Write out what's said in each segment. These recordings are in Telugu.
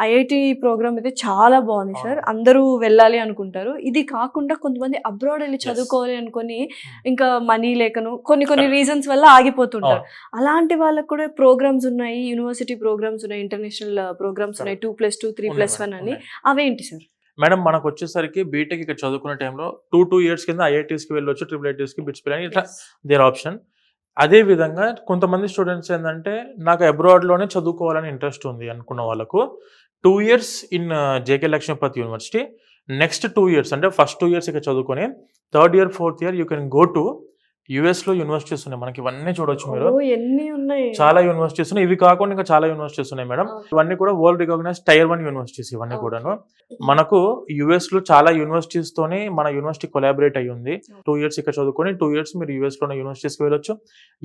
ఐఐటీ ప్రోగ్రామ్ అయితే చాలా బాగుంది సార్. అందరూ వెళ్ళాలి అనుకుంటారు. ఇది కాకుండా కొంతమంది అబ్రాడ్ వెళ్ళి చదువుకోవాలి అనుకొని ఇంకా మనీ లేకను కొన్ని రీజన్స్ వల్ల ఆగిపోతుంటారు. అలాంటి వాళ్ళకు కూడా ప్రోగ్రామ్స్ ఉన్నాయి, యూనివర్సిటీ ప్రోగ్రామ్స్ ఉన్నాయి, ఇంటర్నేషనల్ ప్రోగ్రామ్స్ ఉన్నాయి, 2+2 3+1 అని. అవేంటి సార్? మేడం మనకు వచ్చేసరికి బీటెక్ ఇక్కడ చదువుకునే టైంలో 2 ఇయర్స్ కింద ఐఐటీస్కి వెళ్ళొచ్చు, IIITస్కి, బిట్స్ పిల్ అని ఇట్లా దేర్ ఆప్షన్. అదే విధంగా కొంతమంది స్టూడెంట్స్ ఏంటంటే నాకు అబ్రాడ్లోనే చదువుకోవాలని ఇంట్రెస్ట్ ఉంది అనుకున్న వాళ్ళకు 2 years in JK Lakshmipati university, next 2 years అంటే ఫస్ట్ 2 ఇయర్స్ ఇక్కడ చదువుకొని 3rd year 4th year you can go to యుఎస్లో యూనివర్సిటీస్ ఉన్నాయి. మనకి ఇవన్నీ చూడొచ్చు మీరు, ఎన్ని ఉన్నాయి, చాలా యూనివర్సిటీస్ ఉన్నాయి. ఇవి కాకుండా ఇంకా చాలా యూనివర్సిటీస్ ఉన్నాయి మేడం. ఇవన్నీ కూడా వరల్డ్ రికగ్నైజ్ Tier 1 యూనివర్సిటీస్ ఇవన్నీ కూడాను. మనకు యుఎస్లో చాలా యూనివర్సిటీస్ తోని మన యూనివర్సిటీ కొలాబరేట్ అయ్యి ఉంది. 2 ఇయర్స్ ఇక్కడ చదువుకొని 2 ఇయర్స్ మీరు యూఎస్లో ఉన్న యూనివర్సిటీస్కి వెళ్ళొచ్చు,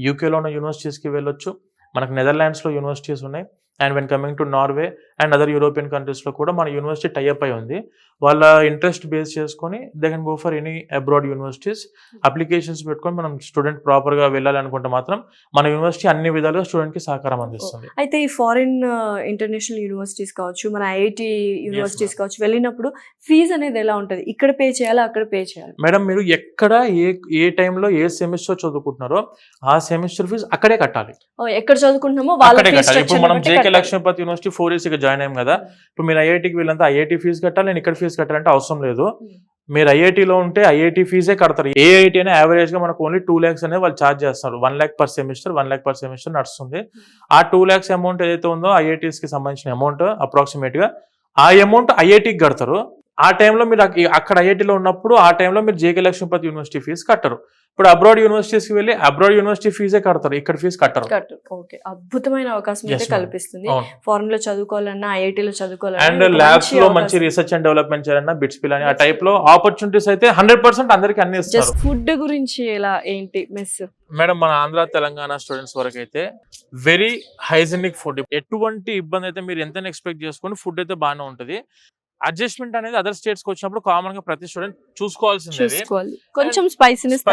యూకేలో ఉన్న యూనివర్సిటీస్కి వెళ్ళొచ్చు, మనకు నెదర్లాండ్స్లో యూనివర్సిటీస్ ఉన్నాయి. And when coming to Norway and other European కంట్రీస్లో కూడా మన యూనివర్సిటీ టైఅప్ అయి ఉంది. వాళ్ళ ఇంట్రెస్ట్ బేస్ చేసుకొని they can go for any abroad universities. Applications పెట్టుకొని మనం స్టూడెంట్ ప్రాపర్గా వెళ్ళాలనుకుంటే మాత్రం మన యూనివర్సిటీ అన్ని విధాలుగా స్టూడెంట్కి సహకారం అందిస్తుంది. అయితే ఈ ఫారిన్ ఇంటర్నేషనల్ యూనివర్సిటీస్ కావచ్చు, మన ఐఐటి యూనివర్సిటీస్ కావచ్చు, వెళ్ళినప్పుడు ఫీజు అనేది ఎలా ఉంటుంది? ఇక్కడ పే చేయాలా, అక్కడ పే చేయాలి? మేడం మీరు ఎక్కడ ఏ టైంలో ఏ సెమిస్టర్ చదువుకుంటున్నారో ఆ సెమిస్టర్ ఫీజు అక్కడే కట్టాలి. ఎక్కడ చదువుకుంటున్నామో అక్కడే కట్టాలి. ఇప్పుడు మనం జేకే లక్ష్మీపతి యూనివర్సిటీ 4 ఇయర్స్ ఇక్కడ జాయిన్ అయ్యాం కదా, ఇప్పుడు మీరు ఐఐటికి వెళ్ళంతా ఐఐటి ఫీజు కట్టాలి, నేను ఇక్కడ ఫీజు కట్టాలంటే అవసరం లేదు. మీరు ఐఐటీలో ఉంటే ఐఐటి ఫీజే కడతారు. ఏ ఐఐటీ అయినా యావరేజ్ గా మనకు ఓన్లీ 2 lakhs అనేది వాళ్ళు ఛార్జ్ చేస్తారు. 1 lakh per semester, 1 lakh per semester నడుస్తుంది. ఆ 2 lakhs అమౌంట్ ఏదైతే ఉందో ఐఐటీస్ కి సంబంధించిన అమౌంట్ అప్రాక్సిమేట్ గా ఆ అమౌంట్ ఐఐటికి కడతారు. ఆ టైంలో మీరు అక్కడ ఐఐటీలో ఉన్నప్పుడు ఆ టైంలో మీరు జేకే లక్ష్మీపతి యూనివర్సిటీ ఫీజు కట్టరు. ఇప్పుడు అబ్రాడ్ యూనివర్సిటీస్కి వెళ్ళి అబ్రాడ్ యూనివర్సిటీ ఫీజే కడతారు, ఇక్కడ ఫీజు కట్టరు. ఓకే, అద్భుతమైన అవకాశం అయితే కల్పిస్తుంది. ఫారెన్ లో చదువుకోవాలన్నా, ఐఐటీలో చదువుకోవాలన్నా, అండ్ ల్యాబ్స్ లో మంచి రీసెర్చ్ అండ్ డెవలప్మెంట్ చేయాలన్నా, బిట్స్ పిల్ అని ఆ టైప్ లో ఆపర్చునిటీస్ అయితే 100% అందరికి అన్ని ఇస్తారు. ఫుడ్ గురించి ఎలా ఏంటి మెస్? మేడం మన ఆంధ్ర తెలంగాణ స్టూడెంట్స్ వరకు అయితే వెరీ హైజీనిక్ ఫుడ్. ఎటువంటి ఇబ్బంది అయితే మీరు ఎంత ఎక్స్పెక్ట్ చేసుకోండి, ఫుడ్ అయితే బాగానే ఉంటుంది. అడ్జస్ట్మెంట్ అనేది అదర్ స్టేట్స్ కి వచ్చినప్పుడు కామన్ గా ప్రతి స్టూడెంట్ చూసుకోవాల్సింది. కొంచెం స్పైసీనెస్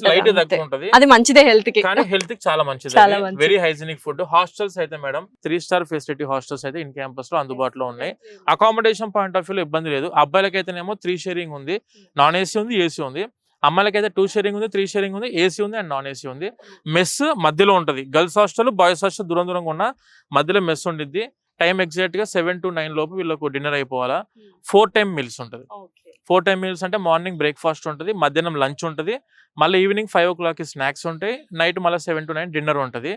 లైట్ తక్కువ ఉంటుంది, అది మంచిదే హెల్త్ కి, కానీ హెల్త్ కి చాలా మంచిది. Very hygienic food. హాస్టల్స్ అయితే మేడం 3 star ఫెసిలిటీ హాస్టల్స్ అయితే ఇన్ క్యాంపస్ లో అందుబాటులో ఉన్నాయి. అకామిడేషన్ పాయింట్ ఆఫ్ వ్యూ లో ఇబ్బంది లేదు. అబ్బాయిలకి అయితేనేమో 3 sharing ఉంది, నాన్ ఏసీ ఉంది, ఏసీ ఉంది. అమ్మాయిలకైతే 2 sharing ఉంది, 3 sharing ఉంది, ఏసీ ఉంది అండ్ నాన్ ఏసీ ఉంది. మెస్ మధ్యలో ఉంటుంది. గర్ల్స్ హాస్టల్, బాయ్స్ హాస్టల్ దూరంగా ఉన్న మధ్యలో మెస్ ఉండిద్ది. టైం ఎగ్జాక్ట్ గా 7 to 9 లోపు వీళ్ళకు డిన్నర్ అయిపోవాలా. 4 time మీల్స్ ఉంటుంది. 4 time మీల్స్ అంటే మార్నింగ్ బ్రేక్ఫాస్ట్ ఉంటుంది, మధ్యాహ్నం లంచ్ ఉంటుంది, మళ్ళీ ఈవినింగ్ 5 o'clock స్నాక్స్ ఉంటాయి, నైట్ మళ్ళీ 7 to 9 డిన్నర్ ఉంటుంది.